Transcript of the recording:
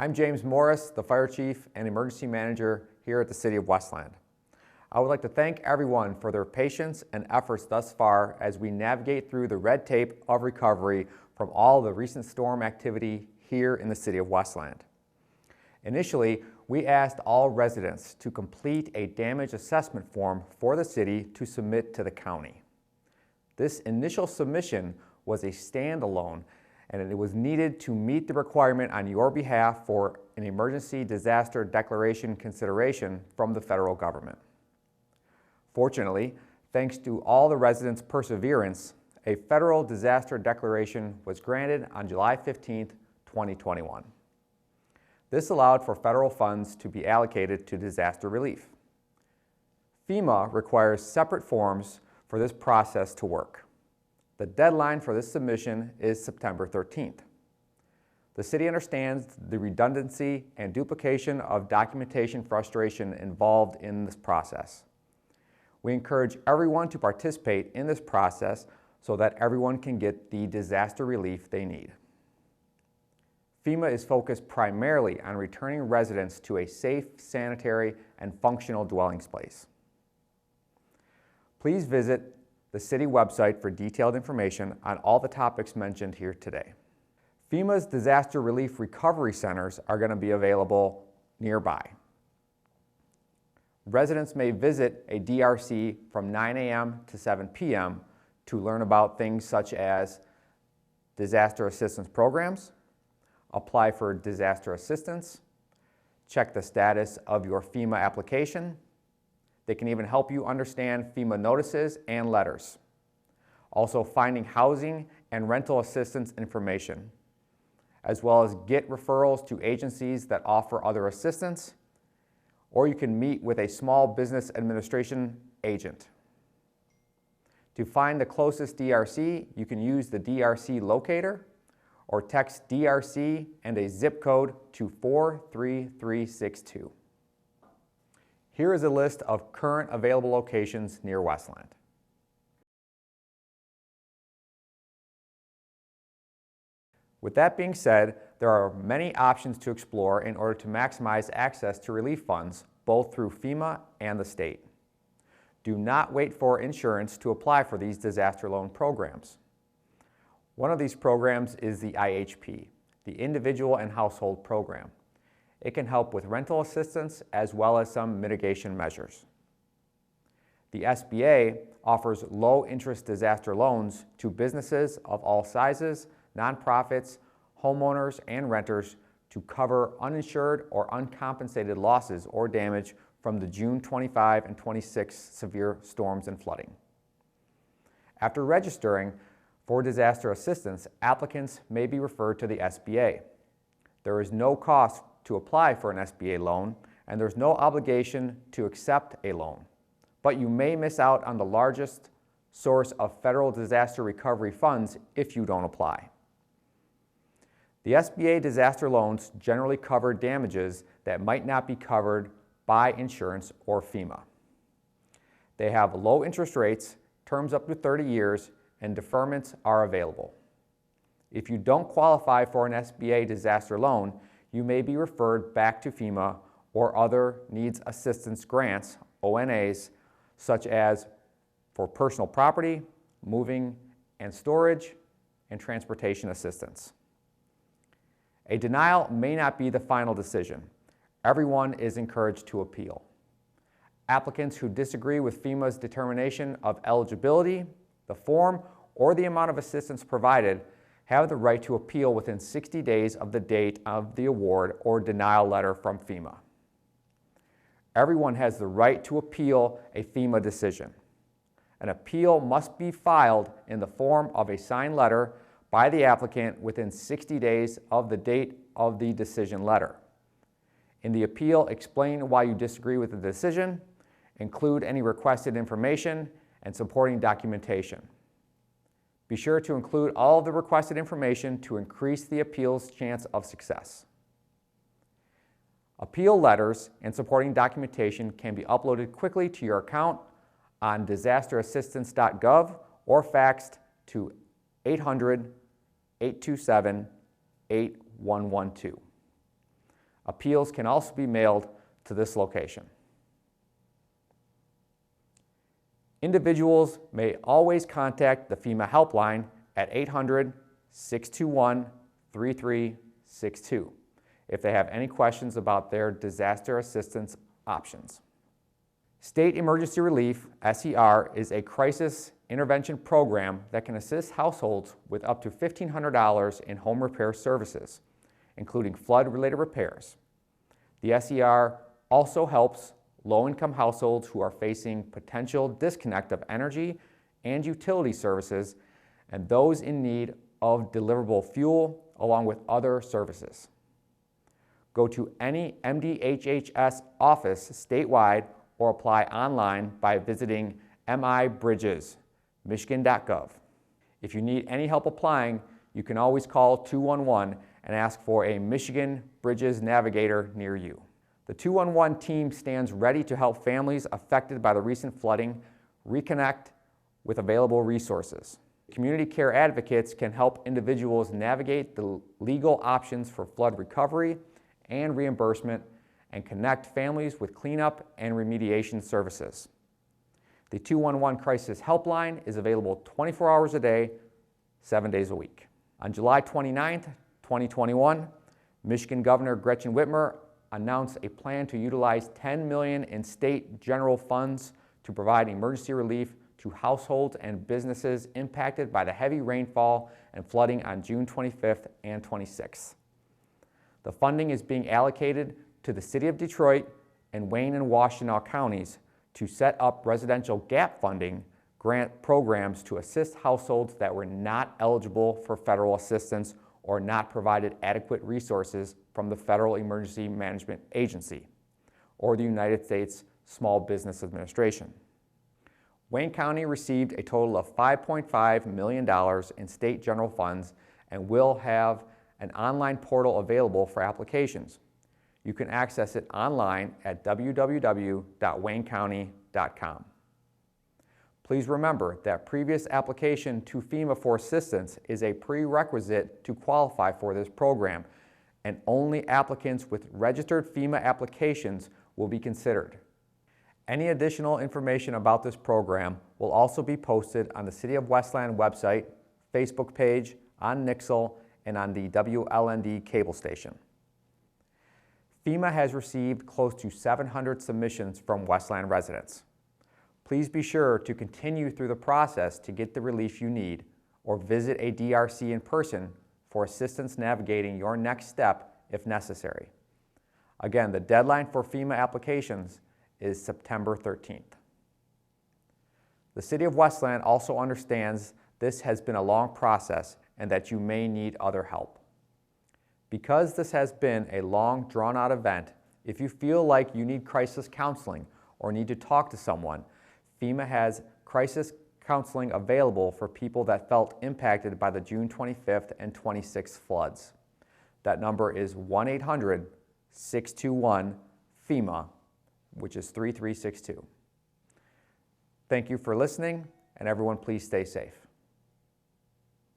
I'm James Morris, the Fire Chief and Emergency Manager here at the City of Westland. I would like to thank everyone for their patience and efforts thus far as we navigate through the red tape of recovery from all the recent storm activity here in the City of Westland. Initially, we asked all residents to complete a damage assessment form for the city to submit to the county. This initial submission was a standalone, and it was needed to meet the requirement on your behalf for an emergency disaster declaration consideration from the federal government. Fortunately, thanks to all the residents' perseverance, a federal disaster declaration was granted on July 15, 2021. This allowed for federal funds to be allocated to disaster relief. FEMA requires separate forms for this process to work. The deadline for this submission is September 13th. The city understands the redundancy and duplication of documentation frustration involved in this process. We encourage everyone to participate in this process so that everyone can get the disaster relief they need. FEMA is focused primarily on returning residents to a safe, sanitary, and functional dwelling space. Please visit the city website for detailed information on all the topics mentioned here today. FEMA's disaster relief recovery centers are going to be available nearby. Residents may visit a DRC from 9 a.m. to 7 p.m. to learn about things such as disaster assistance programs, apply for disaster assistance, check the status of your FEMA application. They can even help you understand FEMA notices and letters. Also finding housing and rental assistance information, as well as get referrals to agencies that offer other assistance, or you can meet with a small business administration agent. To find the closest DRC, you can use the DRC locator or text DRC and a zip code to 43362. Here is a list of current available locations near Westland. With that being said, there are many options to explore in order to maximize access to relief funds, both through FEMA and the state. Do not wait for insurance to apply for these disaster loan programs. One of these programs is the IHP, the Individual and Household Program. It can help with rental assistance as well as some mitigation measures. The SBA offers low-interest disaster loans to businesses of all sizes, nonprofits, homeowners, and renters to cover uninsured or uncompensated losses or damage from the June 25 and 26 severe storms and flooding. After registering for disaster assistance, applicants may be referred to the SBA. There is no cost to apply for an SBA loan, and there's no obligation to accept a loan. But you may miss out on the largest source of federal disaster recovery funds if you don't apply. The SBA disaster loans generally cover damages that might not be covered by insurance or FEMA. They have low interest rates, terms up to 30 years, and deferments are available. If you don't qualify for an SBA disaster loan, you may be referred back to FEMA or other needs assistance grants, ONAs, such as for personal property, moving and storage, and transportation assistance. A denial may not be the final decision. Everyone is encouraged to appeal. Applicants who disagree with FEMA's determination of eligibility, the form, or the amount of assistance provided have the right to appeal within 60 days of the date of the award or denial letter from FEMA. Everyone has the right to appeal a FEMA decision. An appeal must be filed in the form of a signed letter by the applicant within 60 days of the date of the decision letter. In the appeal, explain why you disagree with the decision, include any requested information, and supporting documentation. Be sure to include all of the requested information to increase the appeal's chance of success. Appeal letters and supporting documentation can be uploaded quickly to your account on disasterassistance.gov or faxed to 800-827-8112. Appeals can also be mailed to this location. Individuals may always contact the FEMA helpline at 800-621-3362 if they have any questions about their disaster assistance options. State Emergency Relief, SER, is a crisis intervention program that can assist households with up to $1,500 in home repair services, including flood-related repairs. The SER also helps low-income households who are facing potential disconnect of energy and utility services and those in need of deliverable fuel along with other services. Go to any MDHHS office statewide or apply online by visiting mibridges.michigan.gov. If you need any help applying, you can always call 211 and ask for a Michigan Bridges navigator near you. The 211 team stands ready to help families affected by the recent flooding reconnect with available resources. Community care advocates can help individuals navigate the legal options for flood recovery and reimbursement and connect families with cleanup and remediation services. The 211 Crisis Helpline is available 24 hours a day, 7 days a week. On July 29, 2021, Michigan Governor Gretchen Whitmer announced a plan to utilize $10 million in state general funds to provide emergency relief to households and businesses impacted by the heavy rainfall and flooding on June 25th and 26th. The funding is being allocated to the City of Detroit and Wayne and Washtenaw counties to set up residential gap funding grant programs to assist households that were not eligible for federal assistance or not provided adequate resources from the Federal Emergency Management Agency or the United States Small Business Administration. Wayne County received a total of $5.5 million in state general funds and will have an online portal available for applications. You can access it online at www.waynecounty.com. Please remember that previous application to FEMA for assistance is a prerequisite to qualify for this program, and only applicants with registered FEMA applications will be considered. Any additional information about this program will also be posted on the City of Westland website, Facebook page, on Nixle, and on the WLND cable station. FEMA has received close to 700 submissions from Westland residents. Please be sure to continue through the process to get the relief you need, or visit a DRC in person for assistance navigating your next step if necessary. Again, the deadline for FEMA applications is September 13th. The City of Westland also understands this has been a long process and that you may need other help. Because this has been a long, drawn-out event, if you feel like you need crisis counseling or need to talk to someone, FEMA has crisis counseling available for people that felt impacted by the June 25th and 26th floods. That number is 1-800-621-FEMA, which is 3362. Thank you for listening, and everyone please stay safe.